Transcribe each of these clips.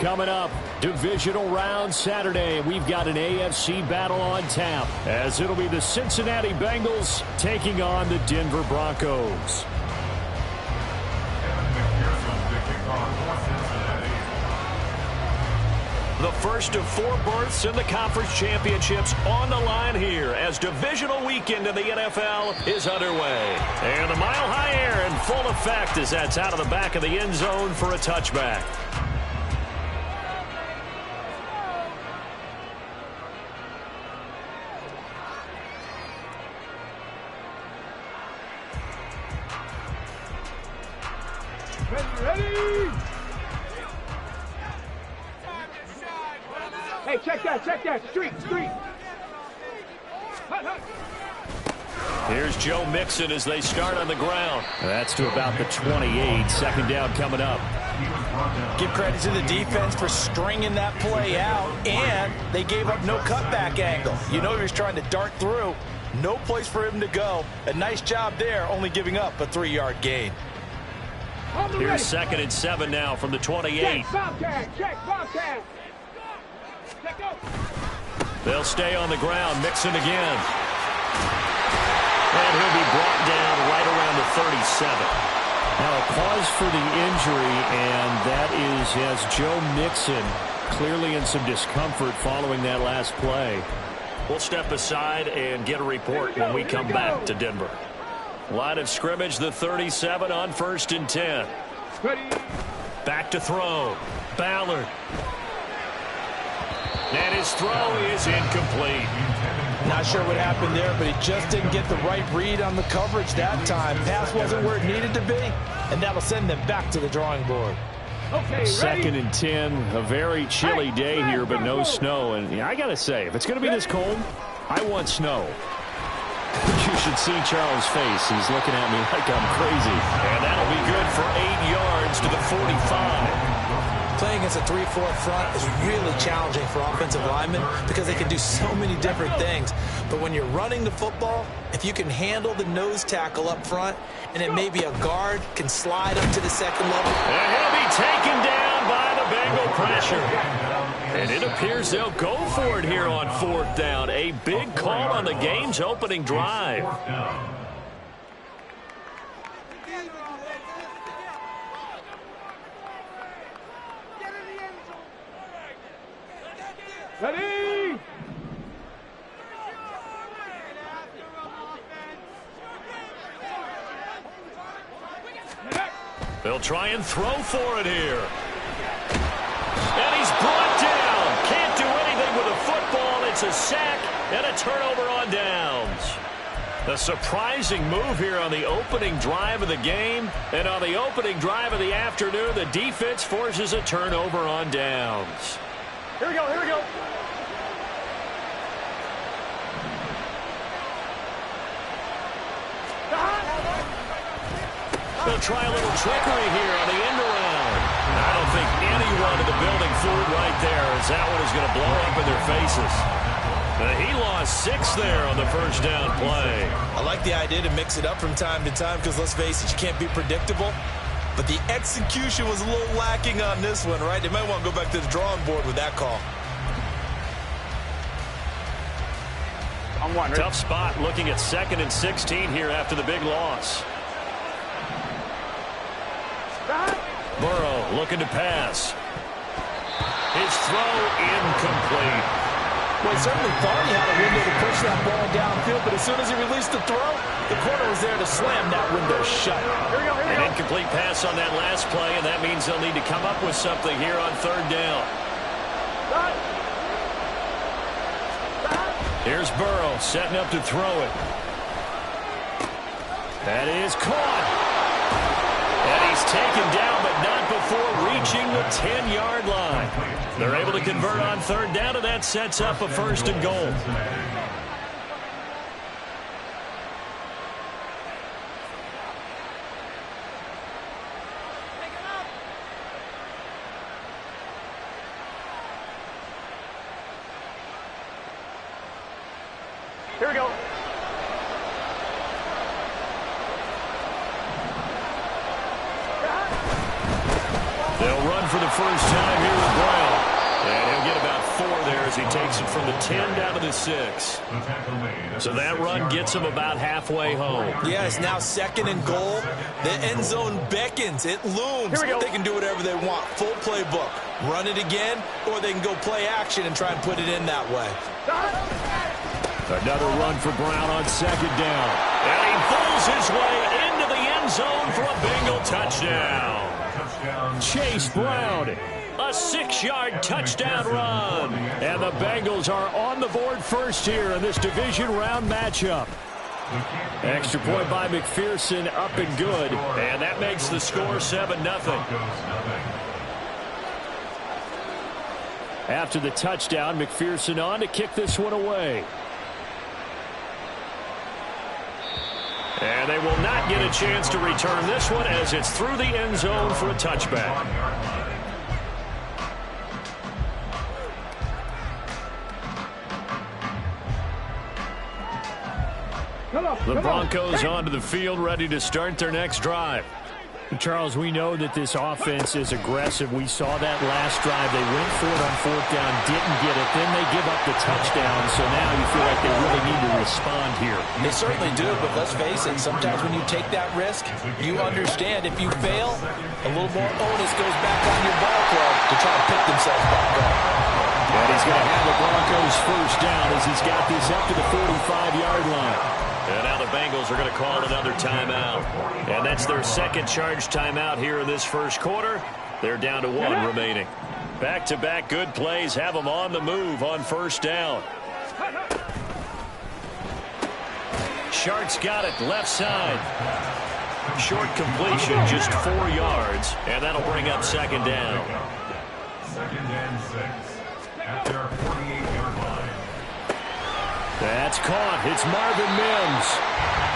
Coming up, divisional round Saturday. We've got an AFC battle on tap, as it'll be the Cincinnati Bengals taking on the Denver Broncos. The first of 4 berths in the conference championships on the line here as divisional weekend in the NFL is underway. And the Mile High Air in full effect as that's out of the back of the end zone for a touchback. Ready! Hey, check that, street. Here's Joe Mixon as they start on the ground. That's to about the 28. Second down coming up. Give credit to the defense for stringing that play out, and they gave up no cutback angle. You know he was trying to dart through. No place for him to go. A nice job there, only giving up a 3-yard gain. Here's 2nd and 7 now from the 28. Check. They'll stay on the ground. Mixon again. And he'll be brought down right around the 37. Now a cause for the injury, and that is as Joe Mixon clearly in some discomfort following that last play. We'll step aside and get a report when we come back to Denver. Line of scrimmage, the 37 on 1st and 10. Back to throw. Ballard. And his throw is incomplete. Not sure what happened there, but he just didn't get the right read on the coverage that time. Pass wasn't where it needed to be, and that'll send them back to the drawing board. Okay, 2nd and 10, a very chilly day here, but no snow. And I got to say, if it's going to be this cold, I want snow. You should see Charles' face. He's looking at me like I'm crazy. And that'll be good for 8 yards to the 45. Playing against a 3-4 front is really challenging for offensive linemen because they can do so many different things. But when you're running the football, if you can handle the nose tackle up front, and then maybe a guard can slide up to the 2nd level. And he'll be taken down by the Bengal pressure. And it appears they'll go for it here on 4th down. A big call on the game's opening drive. Ready! They'll try and throw for it here. And he's brought down. Can't do anything with a football. It's a sack and a turnover on downs. A surprising move here on the opening drive of the game. And on the opening drive of the afternoon, the defense forces a turnover on downs. Here we go. They'll try a little trickery here on the end around. I don't think anyone in the building fooled right there, as that one is going to blow up in their faces. He lost 6 there on the 1st down play. I like the idea to mix it up from time to time because, let's face it, you can't be predictable. But the execution was a little lacking on this one, right? They might want to go back to the drawing board with that call. Tough spot looking at 2nd and 16 here after the big loss. Burrow looking to pass. His throw incomplete. Well, he certainly thought he had a window to push that ball downfield, but as soon as he released the throw, the corner was there to slam that window shut. An incomplete pass on that last play, and that means they'll need to come up with something here on 3rd down. Here's Burrow setting up to throw it. That is caught. And he's taken down, but not before reaching the 10-yard line. They're able to convert on 3rd down, and that sets up a 1st and goal. Here we go. They'll run for the first time here with Brown. takes it from the 10 down to the 6. So that run gets them about halfway home. Yeah, it's now 2nd and goal. The end zone beckons. It looms. They can do whatever they want. Full playbook. Run it again, or they can go play action and try and put it in that way. Another run for Brown on 2nd down. And he pulls his way into the end zone for a Bengal touchdown. Chase Brown, a 6-yard touchdown run. And the Bengals are on the board first here in this division round matchup. Extra point by McPherson, up and good. And that makes the score 7-0. After the touchdown, McPherson on to kick this one away. And they will not get a chance to return this one as it's through the end zone for a touchback. The Broncos onto the field, ready to start their next drive. Charles, we know that this offense is aggressive. We saw that last drive. They went for it on 4th down, didn't get it. Then they give up the touchdown, so now you feel like they really need to respond here. They certainly do, but let's face it, sometimes when you take that risk, you understand if you fail, a little more onus goes back on your ball club to try to pick themselves back up. And he's going to have the Broncos first down as he's got this up to the 45-yard line. And now the Bengals are going to call another timeout. And that's their second charge timeout here in this first quarter. They're down to 1 remaining. Back-to-back good plays have them on the move on first down. Shart's got it left side. Short completion, just 4 yards. And that'll bring up 2nd down. 2nd and 6 at their 48-yard line. That's caught. It's Marvin Mims.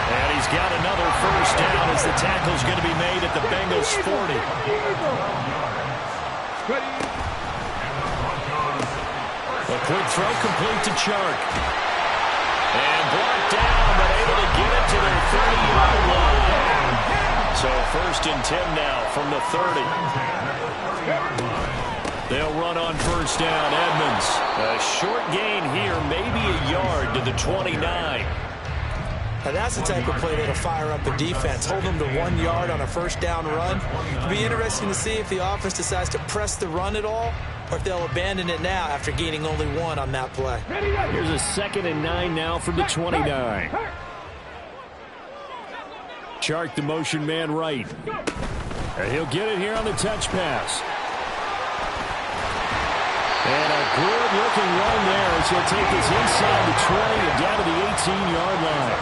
And he's got another first down as the tackle's going to be made at the Bengals 40. A quick throw complete to Chark. And blocked down, but able to get it to their 30-yard line. So 1st and 10 now from the 30. They'll run on first down. Edmonds. A short gain here, maybe a yard to the 29. Now that's the type of play that'll fire up the defense. Hold them to 1 yard on a first down run. It'll be interesting to see if the offense decides to press the run at all or if they'll abandon it now after gaining only 1 on that play. Here's a 2nd and 9 now from the 29. Chark, the motion man right. And he'll get it here on the touch pass. And a good-looking run there as he'll take this inside the 20 and down to the 18-yard line.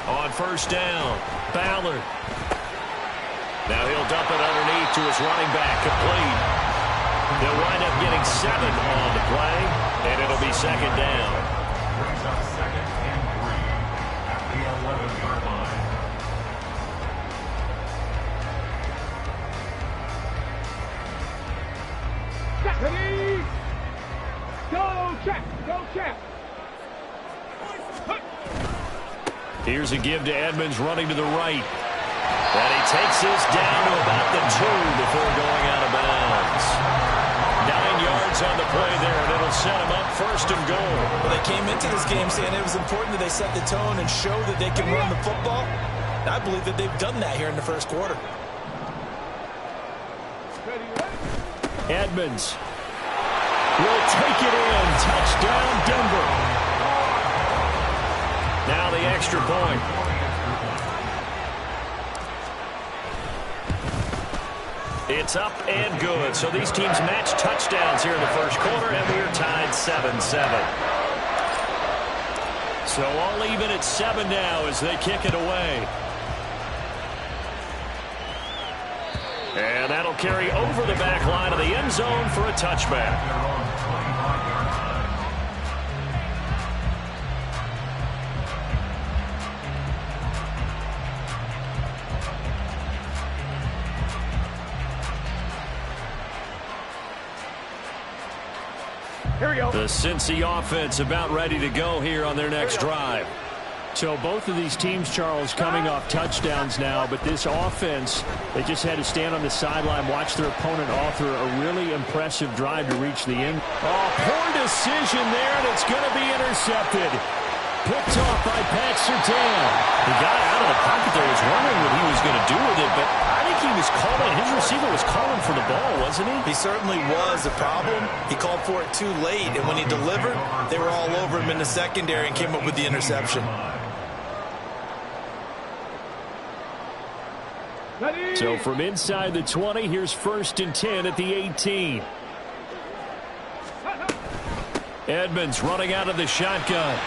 On first down, Ballard. Now he'll dump it underneath to his running back, complete. They'll wind up getting 7 on the play, and it'll be 2nd down. Brings up 2nd and 3 at the 11-yard line. Ready? Go, check! Go, check! Here's a give to Edmonds running to the right. And he takes this down to about the 2 before going out of bounds. 9 yards on the play there, and it'll set him up 1st and goal. Well, they came into this game saying it was important that they set the tone and show that they can run the football. And I believe that they've done that here in the first quarter. Edmonds will take it in. Touchdown, Denver. Now the extra point. It's up and good. So these teams match touchdowns here in the first quarter, and we're tied 7-7. So all even at 7 now as they kick it away. And that'll carry over the back line of the end zone for a touchback. Here we go. The Cincy offense about ready to go here on their next drive. So both of these teams, Charles, coming off touchdowns now, but this offense, they just had to stand on the sideline, watch their opponent author a really impressive drive to reach the end. Oh, poor decision there, and it's going to be intercepted. Picked off by Pat Surtain. He got out of the pocket there. Was wondering what he was going to do with it, but I think he was calling. His receiver was calling for the ball, wasn't he? He certainly was. The problem, he called for it too late, and when he delivered, they were all over him in the secondary and came up with the interception. So from inside the 20, here's 1st and 10 at the 18. Edmonds running out of the shotgun.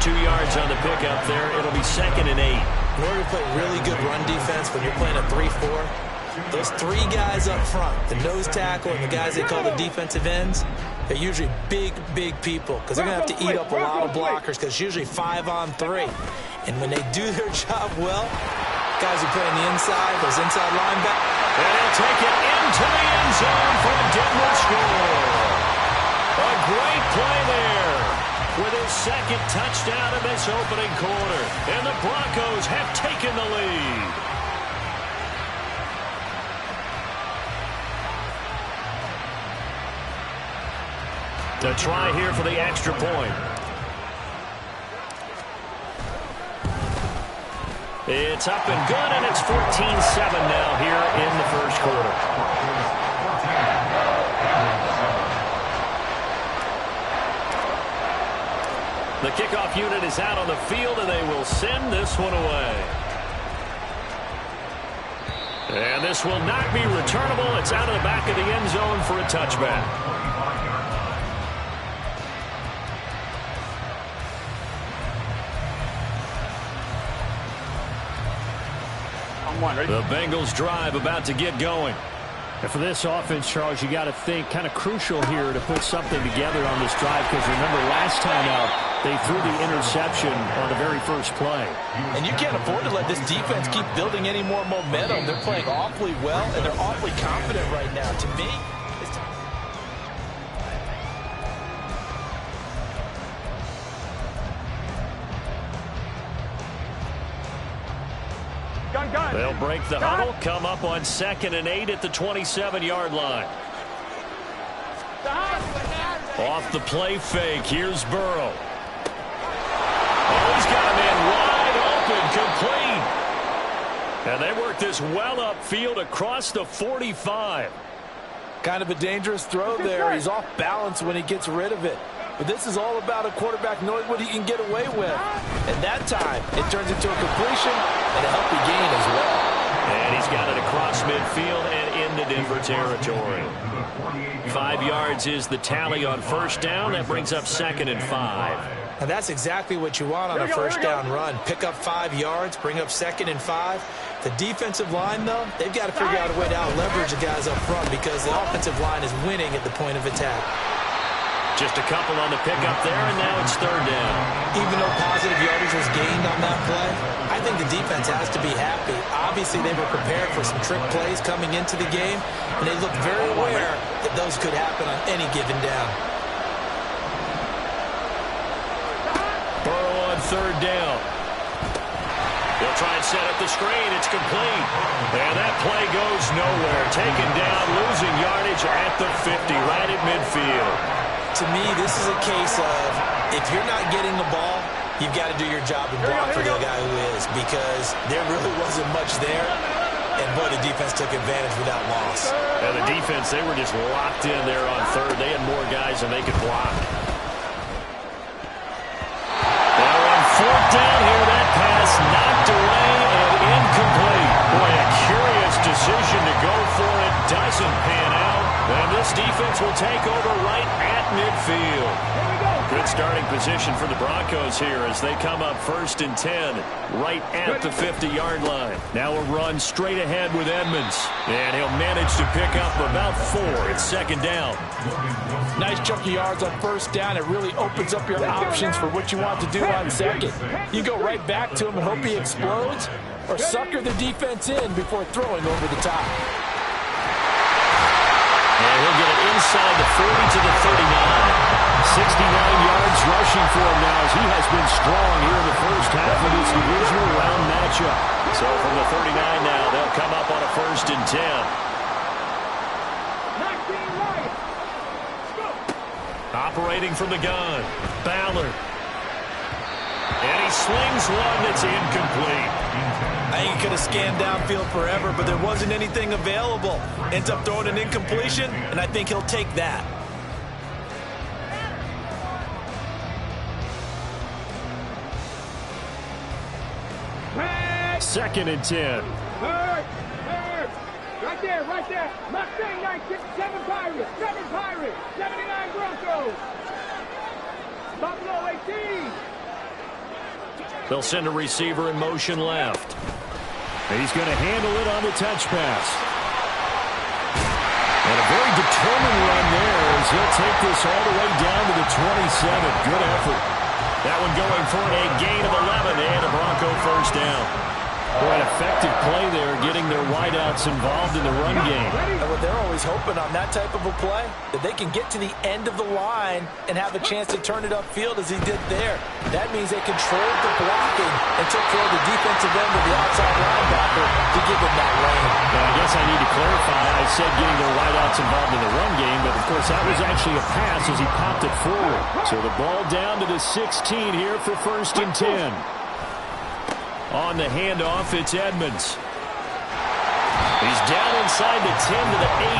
2 yards on the pickup there. It'll be 2nd and 8. In order to play really good run defense when you're playing a 3-4, those 3 guys up front, the nose tackle and the guys they call the defensive ends, they're usually big, big people because they're going to have to eat up a lot of blockers because it's usually 5 on 3. And when they do their job well, guys who play on the inside, those inside linebackers. And he'll take it into the end zone for a Denver score. A great play there with his 2nd touchdown in this opening quarter. And the Broncos have taken the lead. To try here for the extra point. It's up and good, and it's 14-7 now here in the first quarter. The kickoff unit is out on the field, and they will send this one away. And this will not be returnable. It's out of the back of the end zone for a touchback. The Bengals drive about to get going. And for this offense, Charles, you got to think kind of crucial here to put something together on this drive because remember last time out they threw the interception on the very first play. And you can't afford to let this defense keep building any more momentum. They're playing awfully well and they're awfully confident right now. To me, they'll break the huddle, come up on 2nd and 8 at the 27-yard line. Off the play fake, here's Burrow. Oh, he's got a man wide open, complete. And they work this well upfield across the 45. Kind of a dangerous throw there. He's off balance when he gets rid of it. But this is all about a quarterback knowing what he can get away with. And that time, it turns into a completion and a healthy gain as well. And he's got it across midfield and into Denver territory. 5 yards is the tally on first down. That brings up 2nd and 5. And that's exactly what you want on a first down run. Pick up 5 yards, bring up 2nd and 5. The defensive line, though, they've got to figure out a way to out-leverage the guys up front because the offensive line is winning at the point of attack. Just a couple on the pickup there, and now it's 3rd down. Even though positive yardage was gained on that play, I think the defense has to be happy. Obviously, they were prepared for some trick plays coming into the game, and they looked very aware that those could happen on any given down. Burrow on 3rd down. They'll try and set up the screen. It's complete. And that play goes nowhere. Taken down, losing yardage at the 50, right at midfield. To me, this is a case of if you're not getting the ball, you've got to do your job and block for the guy who is because there really wasn't much there. And, boy, the defense took advantage with that loss. And the defense, they were just locked in there on 3rd. They had more guys than they could block. Now on 4th down here, that pass knocked away and incomplete. Boy, a curious decision to go for it. Doesn't pan out. And this defense will take over right at midfield. Good starting position for the Broncos here as they come up 1st and 10 right at the 50-yard line. Now a run straight ahead with Edmonds. And he'll manage to pick up about 4. It's 2nd down. Nice chunky yards on 1st down. It really opens up your options for what you want to do on 2nd. You go right back to him and hope he explodes or sucker the defense in before throwing over the top. And he'll get it inside the 40 to the 39. 69 yards rushing for him now as he has been strong here in the first half of this divisional round matchup. So from the 39 now, they'll come up on a 1st and 10. 19 Lions. Go. Operating from the gun, Ballard. And he slings one that's incomplete. I think he could have scanned downfield forever, but there wasn't anything available. Ends up throwing an incompletion, and I think he'll take that. Pass. 2nd and 10. Third. Right there, right there. Mustang 967 Pirates. 7 Pirates. 79 Broncos. Buffalo 18. They'll send a receiver in motion left. He's going to handle it on the touch pass. And a very determined run there as he'll take this all the way down to the 27. Good effort. That one going for a gain of 11 and a Bronco 1st down. Boy, an effective play there, getting their wideouts involved in the run game. And what they're always hoping on that type of a play, that they can get to the end of the line and have a chance to turn it upfield as he did there. That means they controlled the blocking and took care of the defensive end of the outside linebacker to give him that lane. Now, I guess I need to clarify. I said getting their wideouts involved in the run game, but of course that was actually a pass as he popped it forward. So the ball down to the 16 here for 1st and 10. On the handoff, it's Edmonds. He's down inside the 10 to the 8,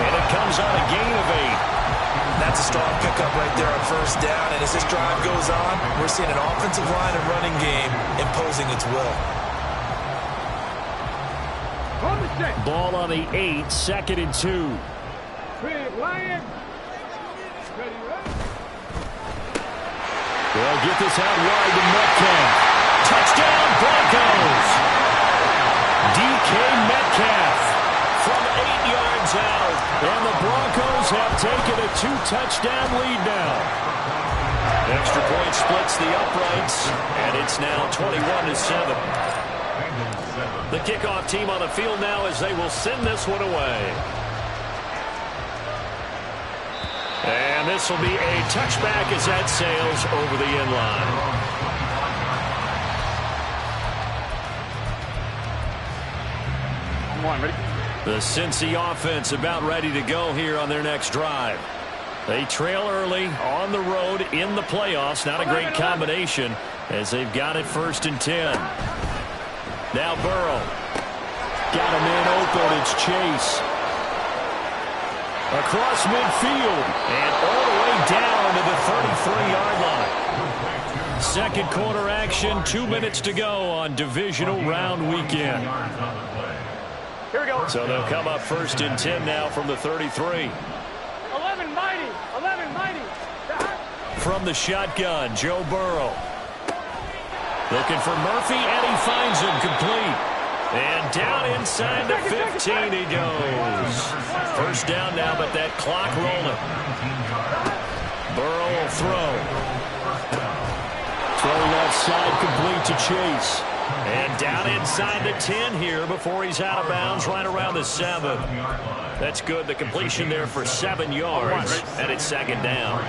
and it comes on a gain of 8. That's a strong pickup right there on 1st down, and as this drive goes on, we're seeing an offensive line and running game imposing its will. On the set. Ball on the 8, 2nd and 2. Big Lions. Ready, ready. They'll get this out wide to Metcalf. Touchdown, Broncos! DK Metcalf from 8 yards out. And the Broncos have taken a 2-touchdown lead now. Extra point splits the uprights, and it's now 21-7. The kickoff team on the field now as they will send this one away. And this will be a touchback as that sails over the end line. The Cincy offense about ready to go here on their next drive. They trail early on the road in the playoffs. Not a great combination as they've got it 1st and 10. Now Burrow. Got a man open. It's Chase. Across midfield and all the way down to the 33-yard line. 2nd quarter action. 2 minutes to go on divisional round weekend. Here we go. So they'll come up 1st and 10 now from the 33. 11 mighty. 11 mighty. From the shotgun, Joe Burrow. Looking for Murphy, and he finds him complete. And down inside the 15 he goes. 1st down now, but that clock rolling. Burrow will throw. Throw left side complete to Chase. And down inside the 10 here before he's out of bounds right around the 7. That's good. The completion there for 7 yards. And it's 2nd down.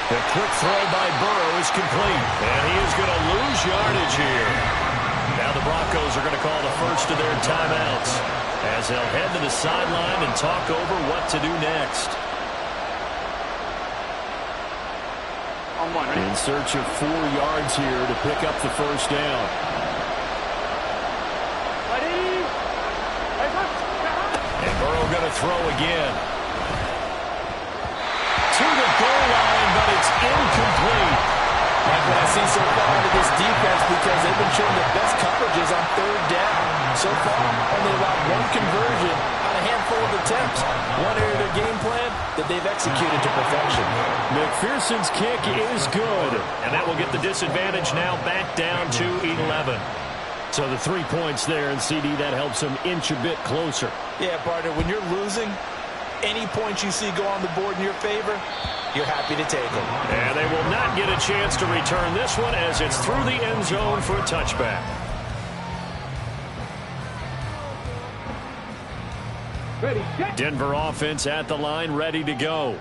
The quick throw by Burrow is complete. And he is going to lose yardage here. Now the Broncos are going to call the first of their timeouts as they'll head to the sideline and talk over what to do next. In search of 4 yards here to pick up the 1st down. And Burrow going to throw again. To the goal line, but it's incomplete. Like what I see so far into this defense, because they've been showing the best coverages on 3rd down. So far, only allowed 1 conversion on a handful of attempts. One area of their game plan that they've executed to perfection. McPherson's kick is good, and that will get the disadvantage now back down to 11. So the 3 points there, and CD, that helps them inch a bit closer. Yeah, partner, when you're losing, any points you see go on the board in your favor, you're happy to take them. And they will not get a chance to return this one as it's through the end zone for a touchback. Ready, set. Denver offense at the line, ready to go.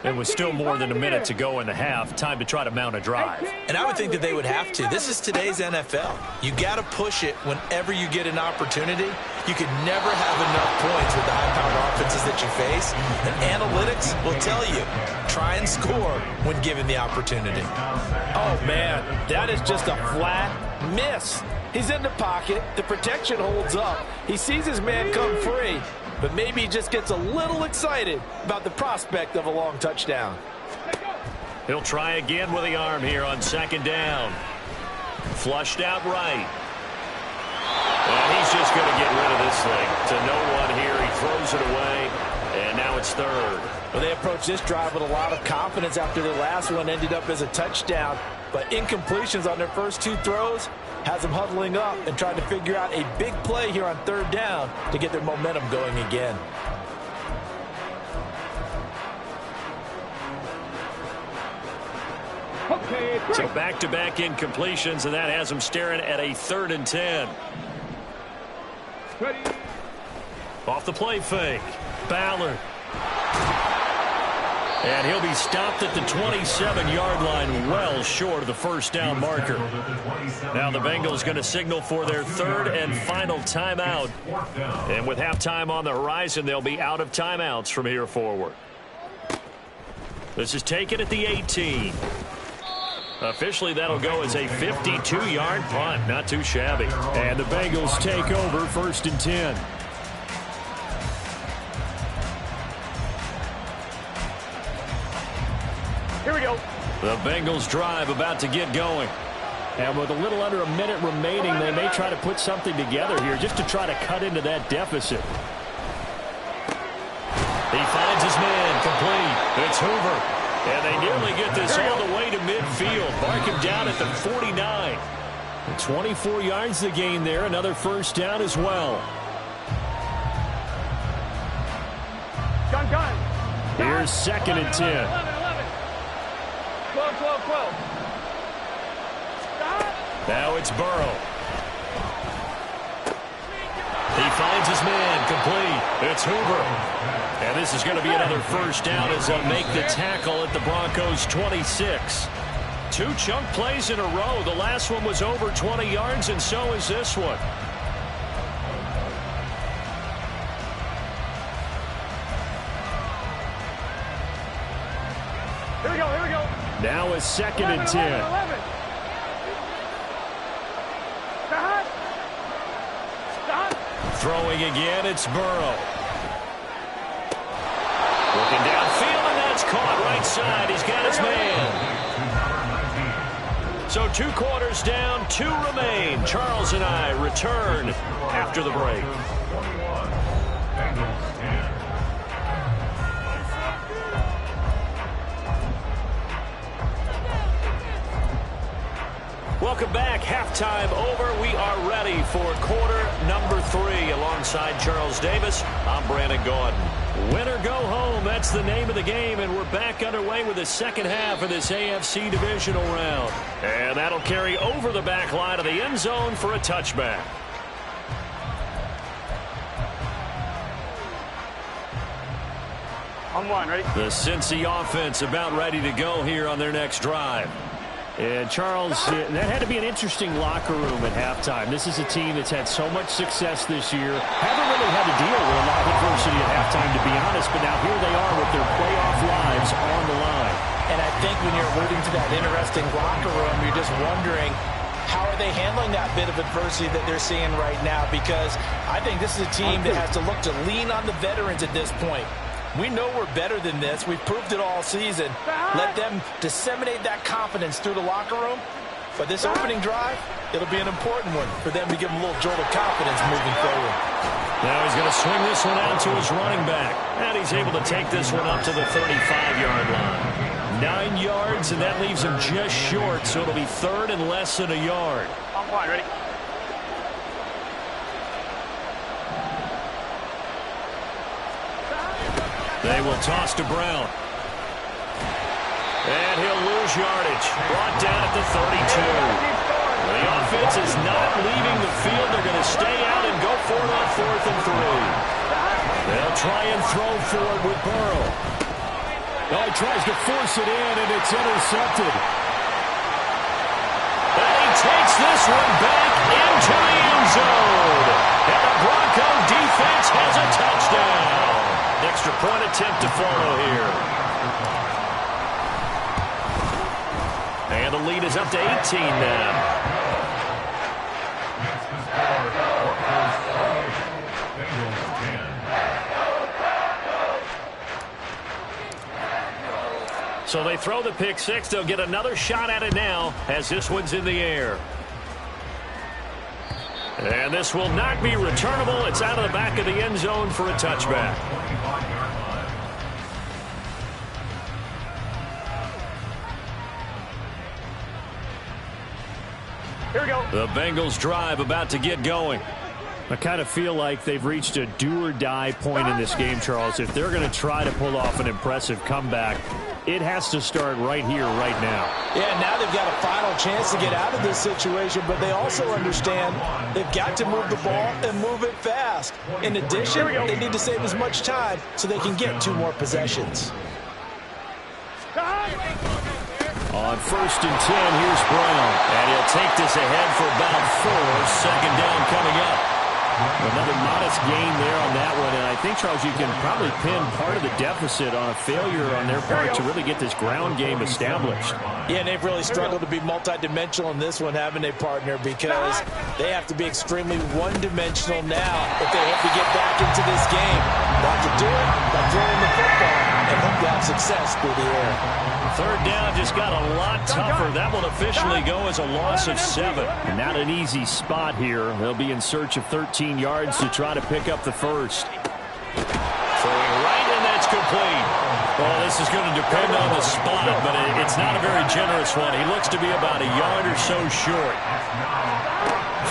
And with still more than a minute to go in the half, time to try to mount a drive. And I would think that they would have to. This is today's NFL. You got to push it whenever you get an opportunity. You could never have enough points with the high-powered offenses that you face. And analytics will tell you, try and score when given the opportunity. Oh, man, that is just a flat miss. He's in the pocket. The protection holds up. He sees his man come free, but maybe he just gets a little excited about the prospect of a long touchdown. He'll try again with the arm here on second down. Flushed out right. And he's just going to get rid of this thing to no one here. He throws it away, and now it's third. Well, they approached this drive with a lot of confidence after the last one ended up as a touchdown. But incompletions on their first two throws has them huddling up and trying to figure out a big play here on third down to get their momentum going again. Okay, So back-to-back incompletions, and that has them staring at a 3rd and 10. ready. Off the play fake. Ballard. And he'll be stopped at the 27-yard line, well short of the first down marker. Now the Bengals going to signal for their 3rd and final timeout. And with halftime on the horizon, they'll be out of timeouts from here forward. This is taken at the 18. Officially, that'll go as a 52-yard punt. Not too shabby. And the Bengals take over 1st and 10. Here we go. The Bengals drive about to get going. And with a little under a minute remaining, they may try to put something together here just to try to cut into that deficit. He finds his man complete. It's Hoover. And they nearly get this all the way to midfield. Mark him down at the 49. 24 yards to gain there. Another first down as well. Gun. Here's 2nd and 10. 11. 12. Stop. Now it's Burrow. He finds his man complete. It's Hoover. And this is going to be another first down as they'll make the tackle at the Broncos' 26. 2 chunk plays in a row. The last one was over 20 yards, and so is this one. Here we go. Now it's 2nd and 10. 11. Stop. Throwing again, it's Burrow. Looking downfield, and that's caught right side. He's got his man. So 2 quarters down, 2 remain. Charles and I return after the break. Welcome back. Halftime over. We are ready for quarter number 3. Alongside Charles Davis, I'm Brandon Gaudin. Win or go home, that's the name of the game, and we're back underway with the second half of this AFC divisional round. And that'll carry over the back line of the end zone for a touchback. On 1, ready? The Cincy offense about ready to go here on their next drive. And Charles, that had to be an interesting locker room at halftime. This is a team that's had so much success this year. Haven't really had to deal with a lot of adversity at halftime, to be honest, but now here they are with their playoff lives on the line. And I think when you're alluding to that interesting locker room, you're just wondering, how are they handling that bit of adversity that they're seeing right now? Because I think this is a team that has to look to lean on the veterans at this point. We know we're better than this. We've proved it all season. Let them disseminate that confidence through the locker room. But this opening drive, it'll be an important one for them to give them a little jolt of confidence moving forward. Now he's going to swing this one out to his running back. And he's able to take this one up to the 35-yard line. 9 yards, and that leaves him just short, so it'll be 3rd and less than a yard. On 1, ready? They will toss to Brown. And he'll lose yardage. Brought down at the 32. The offense is not leaving the field. They're going to stay out and go for it on 4th and 3. They'll try and throw for it with Burrow. Oh, he tries to force it in, and it's intercepted. And he takes this one back into the end zone. And the Bronco defense has a touchdown. Extra point attempt to follow here. And the lead is up to 18 now. So they throw the pick six. They'll get another shot at it now as this one's in the air. And this will not be returnable. It's out of the back of the end zone for a touchback. Here we go. The Bengals drive about to get going. I kind of feel like they've reached a do-or-die point in this game, Charles. If they're going to try to pull off an impressive comeback, it has to start right here, right now. Yeah, now they've got a final chance to get out of this situation, but they also understand they've got to move the ball and move it fast. In addition, they need to save as much time so they can get 2 more possessions. On 1st and 10, here's Brown. And he'll take this ahead for about 4. Second down coming up. Another modest gain there on that one. And I think, Charles, you can probably pin part of the deficit on a failure on their part to really get this ground game established. Yeah, and they've really struggled to be multidimensional in this one, haven't they, partner? Because they have to be extremely one-dimensional now if they hope to get back into this game. They have to do it by throwing the football and hope to have success through the air. Third down just got a lot tougher. That will officially go as a loss of 7. And not an easy spot here. They'll be in search of 13 yards to try to pick up the first. Throwing right, and that's complete. Well, this is going to depend on the spot, but it's not a very generous one. He looks to be about a yard or so short.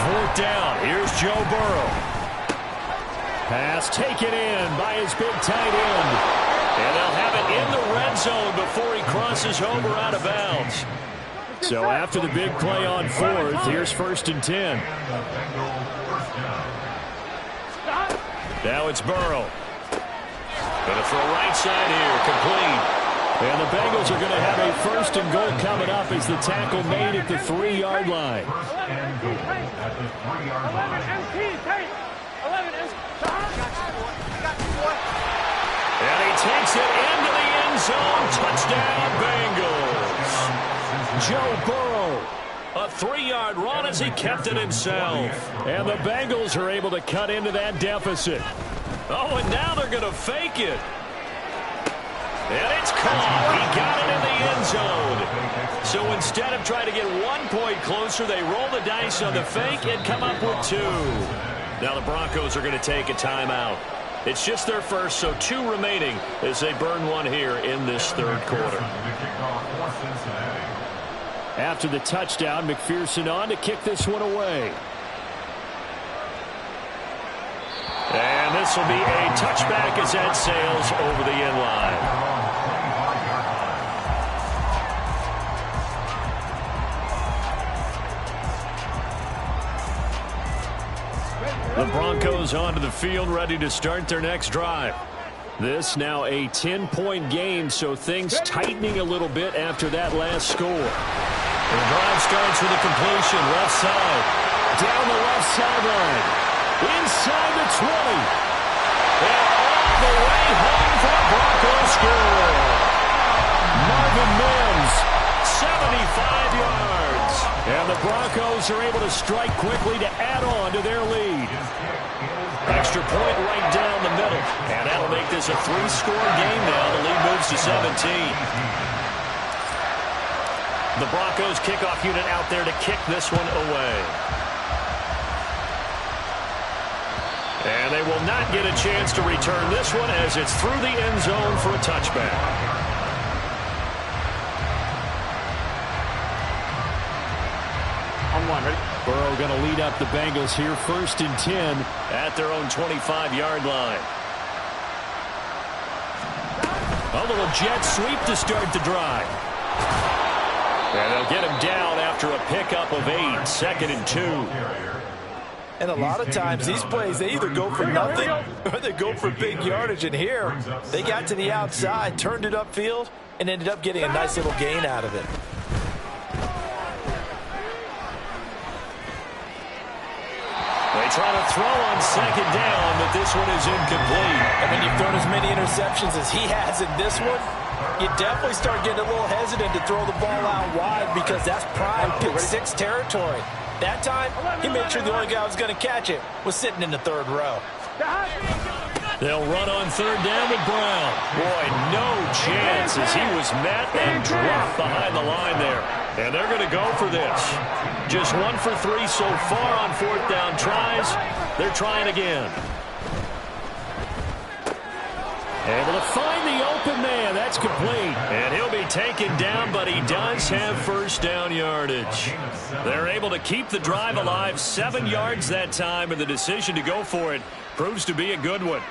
4th down. Here's Joe Burrow. Pass taken in by his big tight end. And they'll have it in the red zone before he crosses over out of bounds. So after the big play on 4th, here's 1st and 10. Now it's Burrow. Going to throw right side here, complete. And the Bengals are going to have a 1st and goal coming up as the tackle made at the 3-yard line. 11 And he takes it into the end zone. Touchdown, Bengals. Joe Burrow. A 3-yard run as he kept it himself. And the Bengals are able to cut into that deficit. Oh, and now they're going to fake it. And it's caught. He got it in the end zone. So instead of trying to get 1 point closer, they roll the dice on the fake and come up with 2. Now the Broncos are going to take a timeout. It's just their first, so 2 remaining as they burn one here in this 3rd quarter. After the touchdown, McPherson on to kick this one away. And this will be a touchback as that sails over the end line. The Broncos onto the field, ready to start their next drive. This now a 10-point game, so things tightening a little bit after that last score. The drive starts with a completion, left side. Down the left sideline. Inside the 20. And all the way home for the Broncos score. Marvin Mims, 75 yards. And the Broncos are able to strike quickly to add on to their lead. Extra point right down the middle. And that'll make this a 3-score game now. The lead moves to 17. The Broncos kickoff unit out there to kick this one away. And they will not get a chance to return this one as it's through the end zone for a touchback. On 1, ready? Burrow going to lead up the Bengals here, 1st and 10 at their own 25-yard line. A little jet sweep to start the drive. And they'll get him down after a pickup of 8, 2nd and 2. And a lot of times these plays, they either go for nothing or they go for big yardage. And here, they got to the outside, turned it upfield, and ended up getting a nice little gain out of it. They try to throw on second down, but this one is incomplete. And when you've thrown as many interceptions as he has in this one, you definitely start getting a little hesitant to throw the ball out wide because that's prime pick six territory. That time, he made sure the only guy who was going to catch it was sitting in the third row. They'll run on third down with Brown. Boy, no chance as he was met and dropped behind the line there. And they're going to go for this. Just 1 for 3 so far on fourth down tries. They're trying again. Able to find the open man. That's complete. And he'll be taken down, but he does have first down yardage. They're able to keep the drive alive. 7 yards that time, and the decision to go for it proves to be a good one.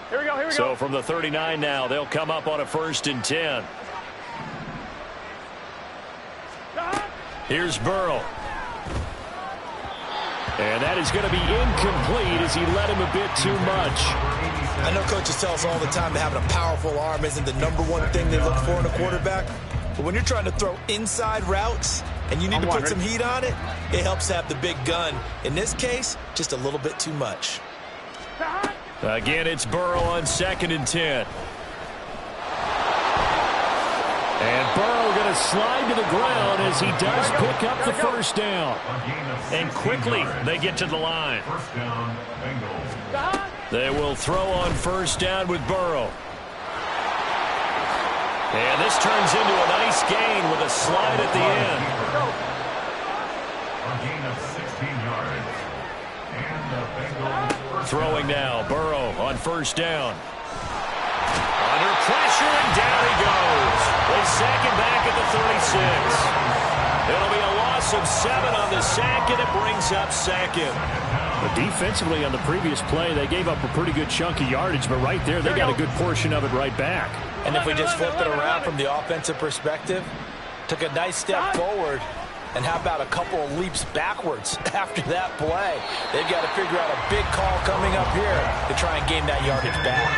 Here we go. So from the 39 now, they'll come up on a 1st and 10. Here's Burrow. And that is going to be incomplete as he led him a bit too much. I know coaches tell us all the time that having a powerful arm isn't the #1 thing they look for in a quarterback. But when you're trying to throw inside routes and you need to put some heat on it, it helps have the big gun. In this case, just a little bit too much. Again, it's Burrow on 2nd and 10. And Burrow going to slide to the ground as he does pick up the first down. And quickly they get to the line. They will throw on first down with Burrow. And this turns into a nice gain with a slide at the end. A gain of 16 yards. And the Bengals throwing now. Burrow on first down. Under pressure, and down he goes. They sack him back at the 36. It'll be a loss of 7 on the sack, and it brings up 2nd. But defensively on the previous play, they gave up a pretty good chunk of yardage, but right there, they got a good portion of it right back. And if we just flip it around from the offensive perspective, took a nice step forward, and how about a couple of leaps backwards after that play? They've got to figure out a big call coming up here to try and gain that yardage back.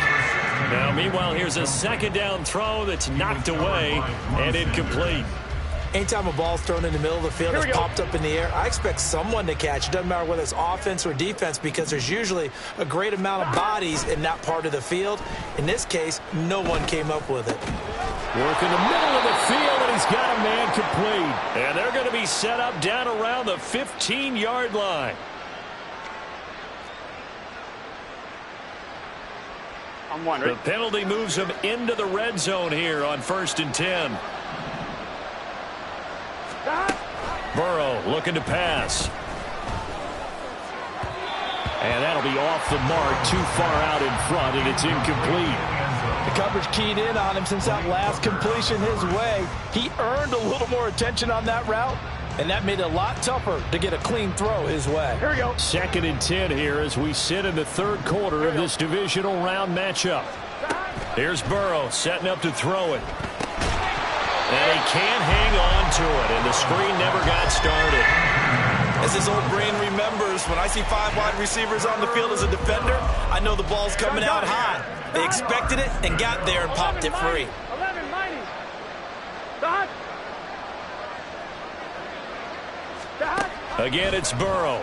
Now, meanwhile, here's a 2nd down throw that's knocked away and incomplete. Anytime a ball's thrown in the middle of the field, it's popped up in the air, I expect someone to catch. It doesn't matter whether it's offense or defense because there's usually a great amount of bodies in that part of the field. In this case, no one came up with it. Work in the middle of the field, and he's got a man complete. And they're going to be set up down around the 15-yard line. The penalty moves him into the red zone here on 1st and 10. Burrow looking to pass. And that'll be off the mark, too far out in front, and it's incomplete. The coverage keyed in on him since that last completion his way. He earned a little more attention on that route, and that made it a lot tougher to get a clean throw his way. Here we go. 2nd and 10 here as we sit in the 3rd quarter of this divisional round matchup. Here's Burrow setting up to throw it. And he can't hang on to it, and the screen never got started. As his old brain remembers, when I see 5 wide receivers on the field as a defender, I know the ball's coming out high. They expected it and got there and popped it free. 11, mighty. Again, it's Burrow.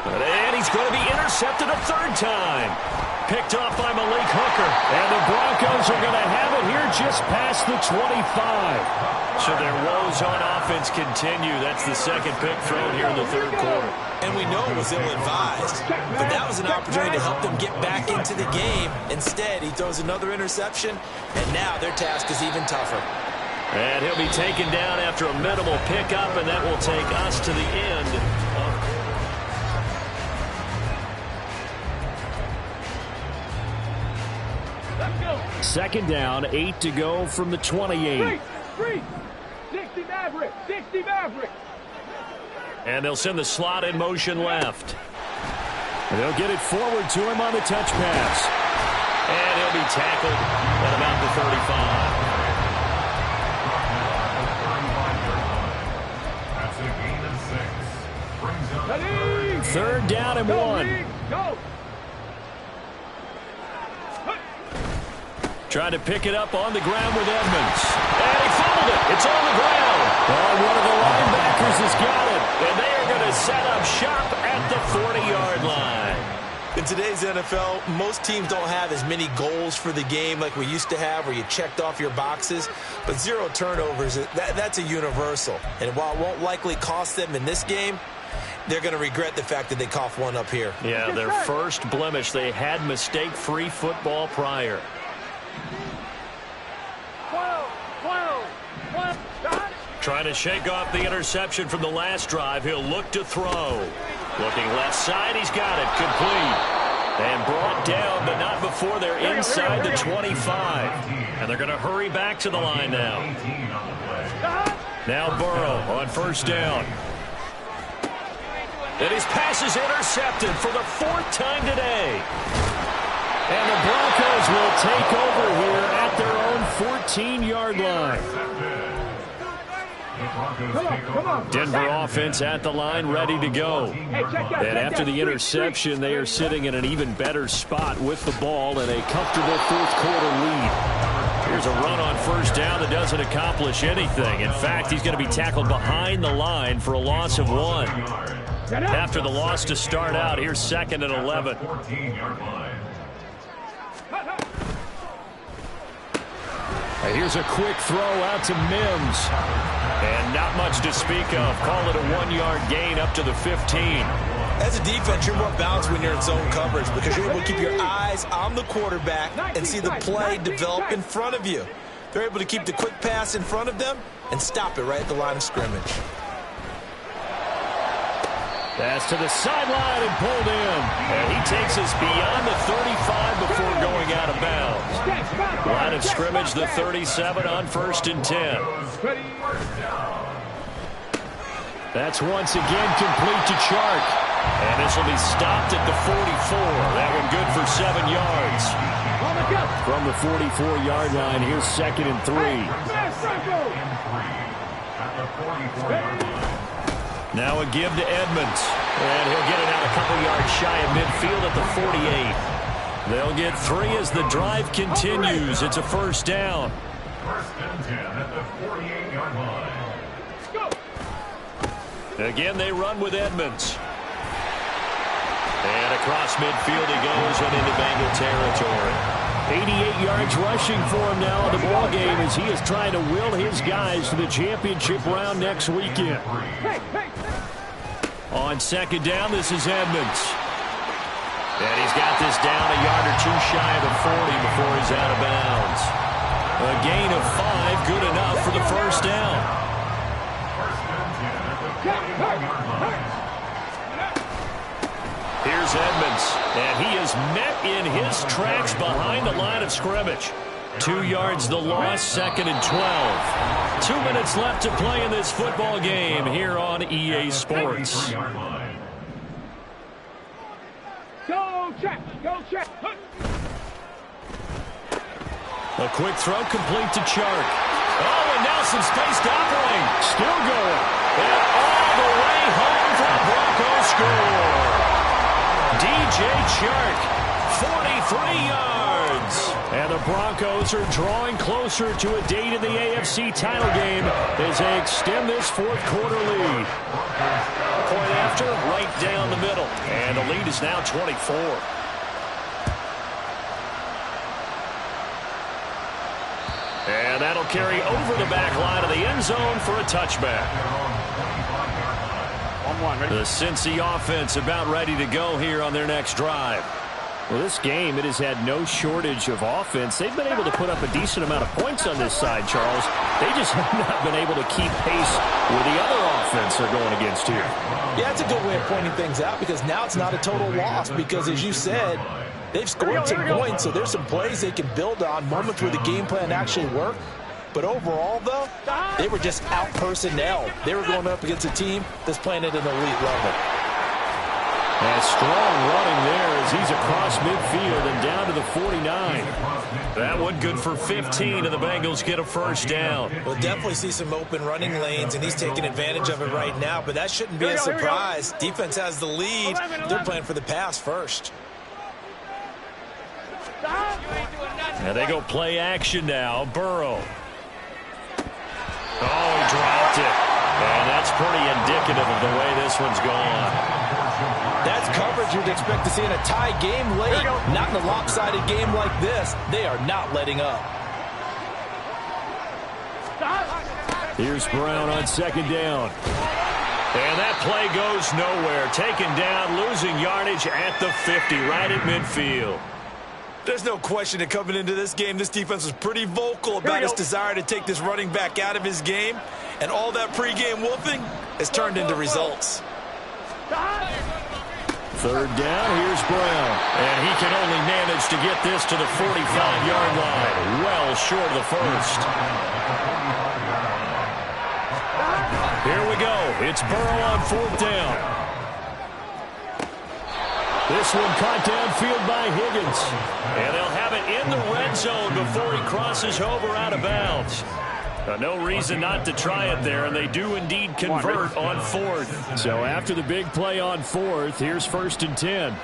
And he's going to be intercepted a 3rd time. Picked off by Malik Hooker. And the Broncos are going to have it here just past the 25. So their woes on offense continue. That's the 2nd pick thrown here in the 3rd quarter. And we know it was ill-advised, but that was an opportunity to help them get back into the game. Instead, he throws another interception, and now their task is even tougher. And he'll be taken down after a minimal pickup, and that will take us to the end. 2nd down, 8 to go from the 28. 60 Maverick, 60 Maverick. And they'll send the slot in motion left. And they'll get it forward to him on the touch pass. And he'll be tackled at about the 35. Third down and 1. Go. Trying to pick it up on the ground with Edmonds. And he fumbled it. It's on the ground. Oh, one of the linebackers has got it. And they are going to set up shop at the 40-yard line. In today's NFL, most teams don't have as many goals for the game like we used to have where you checked off your boxes. But 0 turnovers, that's a universal. And while it won't likely cost them in this game, they're going to regret the fact that they coughed one up here. Yeah, their first blemish. They had mistake-free football prior. 12. Trying to shake off the interception from the last drive. He'll look to throw. Looking left side. He's got it. Complete. And brought down, but not before they're inside the 25. And they're going to hurry back to the line now. Now Burrow on first down. And his pass is intercepted for the 4th time today. And the Broncos will take over here at their own 14-yard line. Denver offense at the line, ready to go. And after the interception, they are sitting in an even better spot with the ball and a comfortable 4th quarter lead. Here's a run on first down that doesn't accomplish anything. In fact, he's going to be tackled behind the line for a loss of 1. After the loss to start out, here's 2nd and 11. Here's a quick throw out to Mims. And not much to speak of. Call it a 1-yard gain up to the 15. As a defense, you're more balanced when you're in zone coverage because you're able to keep your eyes on the quarterback and see the play develop in front of you. They're able to keep the quick pass in front of them and stop it right at the line of scrimmage. Pass to the sideline and pulled in. And he takes us beyond the 35 before going out of bounds. Line of scrimmage, the 37 on 1st and 10. That's once again complete to Chark. And this will be stopped at the 44. That one good for 7 yards. From the 44-yard line, here's 2nd and 3. Now a give to Edmonds. And he'll get it out a couple yards shy of midfield at the 48. They'll get 3 as the drive continues. It's a first down. 1st and 10 at the 48-yard line. Again, they run with Edmonds. And across midfield he goes and into Bengal territory. 88 yards rushing for him now in the ballgame as he is trying to will his guys to the championship round next weekend. On 2nd down, this is Edmonds. And he's got this down a yard or 2 shy of the 40 before he's out of bounds. A gain of 5, good enough for the first down. 1st and 10 at the 44-yard line. Here's Edmonds, and he is met in his tracks behind the line of scrimmage. 2 yards the loss, 2nd and 12. 2 minutes left to play in this football game here on EA Sports. Go check. A quick throw complete to Chark. Oh, and now some space to operate. Still going. And all the way home for the Broncos score. DJ Chark, 43 yards. And the Broncos are drawing closer to a date in the AFC title game as they extend this 4th quarter lead. Point after, right down the middle. And the lead is now 24. And that'll carry over the back line of the end zone for a touchback. The Cincy offense about ready to go here on their next drive. Well, this game, it has had no shortage of offense. They've been able to put up a decent amount of points on this side, Charles. They just have not been able to keep pace with the other offense they're going against here. Yeah, that's a good way of pointing things out because now it's not a total loss because, as you said, they've scored some points, so there's some plays they can build on, moments where the game plan actually worked. But overall, though, they were just out-personnel. They were going up against a team that's playing at an elite level. And strong running there as he's across midfield and down to the 49. That one good for 15, and the Bengals get a first down. We'll definitely see some open running lanes, and he's taking advantage of it right now, but that shouldn't be a surprise. Defense has the lead. They're playing for the pass first. And they go play action now. Burrow. Oh, he dropped it. And that's pretty indicative of the way this one's gone. That's coverage you'd expect to see in a tie game late. Not in a lopsided game like this. They are not letting up. Here's Brown on second down. And that play goes nowhere. Taken down, losing yardage at the 50, right at midfield. There's no question that coming into this game, this defense was pretty vocal about its desire to take this running back out of his game. And all that pregame wolfing has turned into results. Third down, here's Brown. And he can only manage to get this to the 45-yard line. Well short of the first. Here we go. It's Burrow on fourth down. This one caught downfield by Higgins. And they'll have it in the red zone before he crosses over out of bounds. No reason not to try it there, and they do indeed convert on fourth. So after the big play on fourth, here's 1st and 10.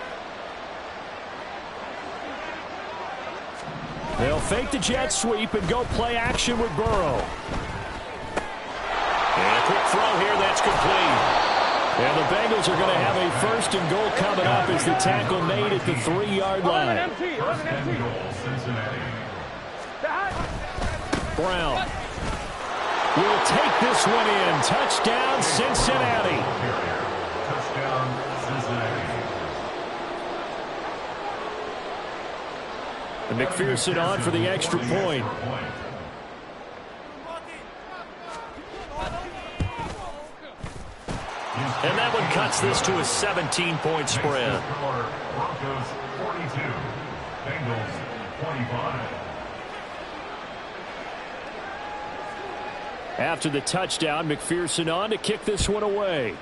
They'll fake the jet sweep and go play action with Burrow. And a quick throw here, that's complete. And the Bengals are going to have a 1st and goal coming up as the tackle made at the 3-yard line. Brown will take this one in. Touchdown, Cincinnati. Touchdown, Cincinnati. And McPherson on for the extra point. And that one cuts this to a 17-point spread. Broncos 42, Bengals 25. After the touchdown, McPherson on to kick this one away.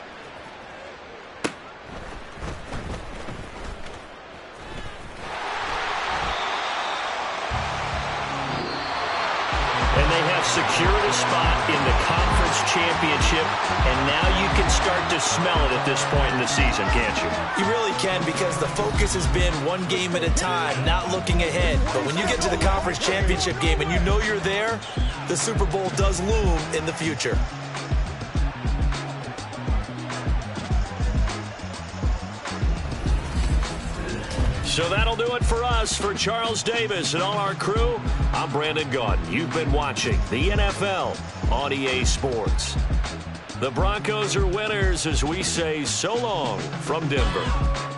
And they have secured a spot in the conference championship, and now you can start to smell it at this point in the season, can't you? You really can, because the focus has been one game at a time, not looking ahead. But when you get to the conference championship game and you know you're there, the Super Bowl does loom in the future. So that'll do it for us. For Charles Davis and all our crew, I'm Brandon Gaudin. You've been watching the NFL on EA Sports. The Broncos are winners as we say so long from Denver.